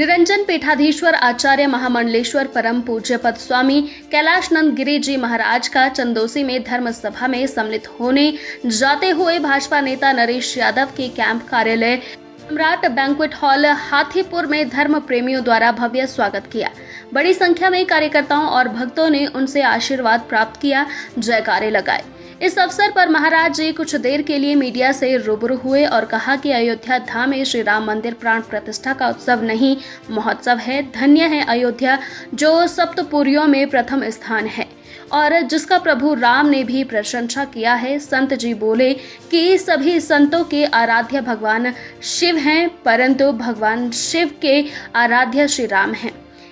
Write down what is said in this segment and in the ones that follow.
निरंजन पीठाधीश्वर आचार्य महामंडलेश्वर परम पूज्य पद स्वामी कैलाशनंद गिरी जी महाराज का चंदोसी में धर्म सभा में सम्मिलित होने जाते हुए भाजपा नेता नरेश यादव के कैंप कार्यालय सम्राट बैंक्वेट हॉल हाथीपुर में धर्म प्रेमियों द्वारा भव्य स्वागत किया। बड़ी संख्या में कार्यकर्ताओं और भक्तों ने उनसे आशीर्वाद प्राप्त किया, जयकारे लगाए। इस अवसर पर महाराज जी कुछ देर के लिए मीडिया से रूबरू हुए और कहा कि अयोध्या धाम में श्री राम मंदिर प्राण प्रतिष्ठा का उत्सव नहीं, महोत्सव है। धन्य है अयोध्या जो सप्तपुरियों में प्रथम स्थान है और जिसका प्रभु राम ने भी प्रशंसा किया है। संत जी बोले कि सभी संतों के आराध्य भगवान शिव हैं, परंतु भगवान शिव के आराध्य श्री राम हैं।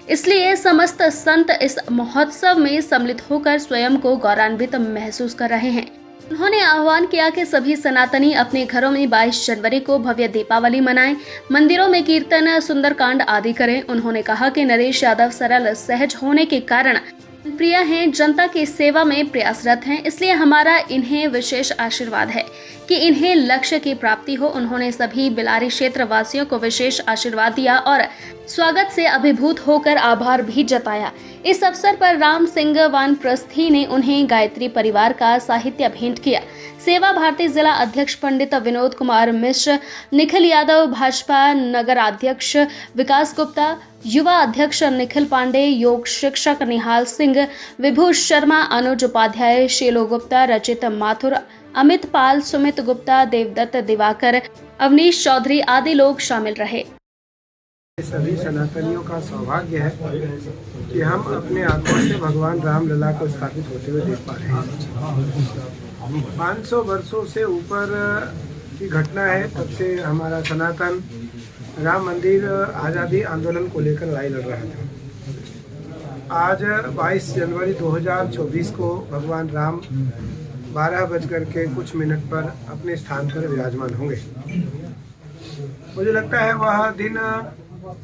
इसलिए समस्त संत इस महोत्सव में सम्मिलित होकर स्वयं को गौरवान्वित महसूस कर रहे हैं। उन्होंने आह्वान किया कि सभी सनातनी अपने घरों में 22 जनवरी को भव्य दीपावली मनाएं, मंदिरों में कीर्तन, सुंदरकांड आदि करें। उन्होंने कहा कि नरेश यादव सरल सहज होने के कारण प्रिय हैं, जनता की सेवा में प्रयासरत हैं, इसलिए हमारा इन्हें विशेष आशीर्वाद है कि इन्हें लक्ष्य की प्राप्ति हो। उन्होंने सभी बिलारी क्षेत्र वासियों को विशेष आशीर्वाद दिया और स्वागत से अभिभूत होकर आभार भी जताया। इस अवसर पर राम सिंह वानप्रस्थी ने उन्हें गायत्री परिवार का साहित्य भेंट किया। सेवा भारती जिला अध्यक्ष पंडित विनोद कुमार मिश्र, निखिल यादव, भाजपा नगराध्यक्ष विकास गुप्ता, युवा अध्यक्ष निखिल पांडे, योग शिक्षक निहाल सिंह, विभू शर्मा, अनुज उपाध्याय, शेलो गुप्ता, रचित माथुर, अमित पाल, सुमित गुप्ता, देवदत्त दिवाकर, अवनीश चौधरी आदि लोग शामिल रहे। सभी सनातनियों का सौभाग्य है कि हम अपने आंखों से भगवान रामलला को स्थापित होते हुए देख पा रहे हैं। 500 वर्षों से ऊपर की घटना है, तब से हमारा सनातन राम मंदिर आज़ादी आंदोलन को लेकर लड़ाई लड़ रहा था। आज 22 जनवरी 2024 को भगवान राम 12:00 पर अपने स्थान पर विराजमान होंगे। मुझे लगता है वह दिन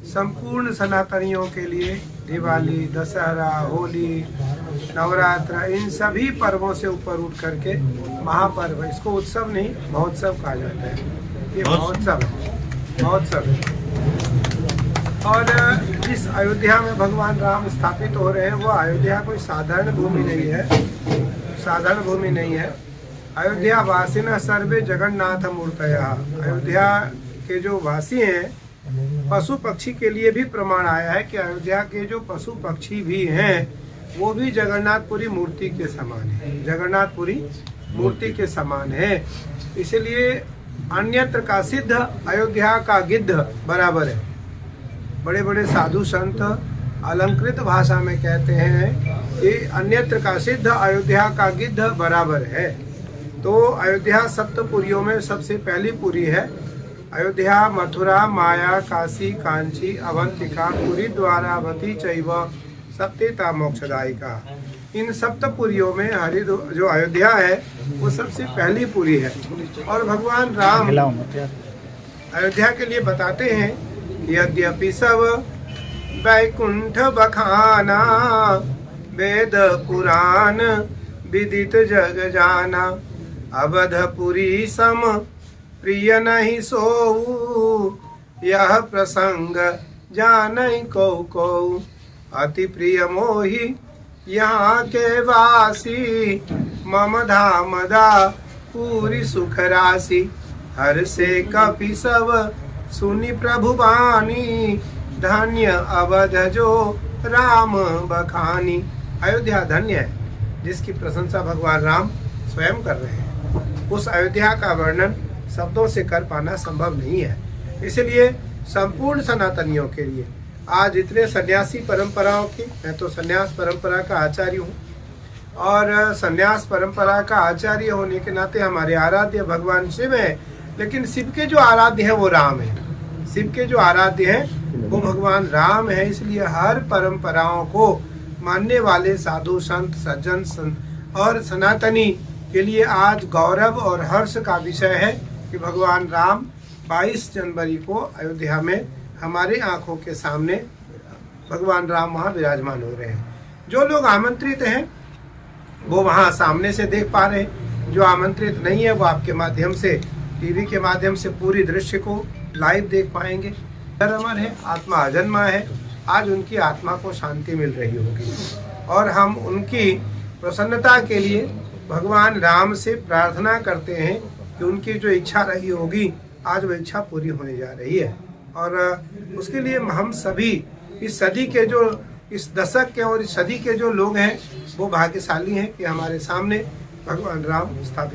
संपूर्ण सनातनियों के लिए दिवाली, दशहरा, होली, नवरात्र, इन सभी पर्वों से ऊपर उठ करके महापर्व, इसको उत्सव नहीं महोत्सव कहा जाता है। ये महोत्सव है। और जिस अयोध्या में भगवान राम स्थापित हो रहे हैं वो अयोध्या कोई साधारण भूमि नहीं है। अयोध्या वासिना सर्वे जगन्नाथ मूर्तया। अयोध्या के जो वासी हैं, पशु पक्षी के लिए भी प्रमाण आया है कि अयोध्या के जो पशु पक्षी भी हैं वो भी जगन्नाथपुरी मूर्ति के समान है। इसलिए अन्यत्र का सिद्ध अयोध्या का गिद्ध बराबर है। बड़े बड़े साधु संत अलंकृत भाषा में कहते हैं कि अन्यत्र का सिद्ध अयोध्या का गिद्ध बराबर है। तो अयोध्या सप्तपुरियों में सबसे पहली पुरी है। अयोध्या, मथुरा, माया, काशी, कांची, अवंतिका, पुरी, द्वारावती चैव सप्तेता मोक्षदायिका। इन सप्तपुरियों में जो अयोध्या है वो सबसे पहली पुरी है। और भगवान राम अयोध्या के लिए बताते हैं यद्यपि सब वैकुंठ बखाना, वेद पुराण विदित जग जाना, अवधपुरी सम प्रिय नहीं सोऊ, यह प्रसंग जानई को अति प्रिय मोहि यहाँ के वासी, मम धाम दा पूरी सुख राशि, हर से कपि सब सुनि प्रभु बानी, धन्य अवध जो राम बखानी। अयोध्या धन्य है जिसकी प्रशंसा भगवान राम स्वयं कर रहे हैं। उस अयोध्या का वर्णन शब्दों से कर पाना संभव नहीं है। इसलिए संपूर्ण सनातनियों के लिए आज इतने सन्यासी परंपराओं की, मैं तो सन्यास परंपरा का आचार्य हूँ और सन्यास परंपरा का आचार्य होने के नाते हमारे आराध्य भगवान शिव है, लेकिन शिव के जो आराध्य है वो राम है। शिव के जो आराध्य हैं वो भगवान राम है। इसलिए हर परंपराओं को मानने वाले साधु संत सज्जन और सनातनी के लिए आज गौरव और हर्ष का विषय है कि भगवान राम 22 जनवरी को अयोध्या में हमारे आंखों के सामने भगवान राम वहाँ विराजमान हो रहे हैं। जो लोग आमंत्रित हैं वो वहाँ सामने से देख पा रहे हैं, जो आमंत्रित नहीं है वो आपके माध्यम से, टीवी के माध्यम से पूरी दृश्य को लाइव देख पाएंगे। अजर अमर है, आत्मा अजन्मा है। आज उनकी आत्मा को शांति मिल रही होगी और हम उनकी प्रसन्नता के लिए भगवान राम से प्रार्थना करते हैं कि उनकी जो इच्छा रही होगी आज वह इच्छा पूरी होने जा रही है। और उसके लिए हम सभी इस सदी के जो इस दशक के और इस सदी के जो लोग हैं वो भाग्यशाली हैं कि हमारे सामने भगवान राम स्थापित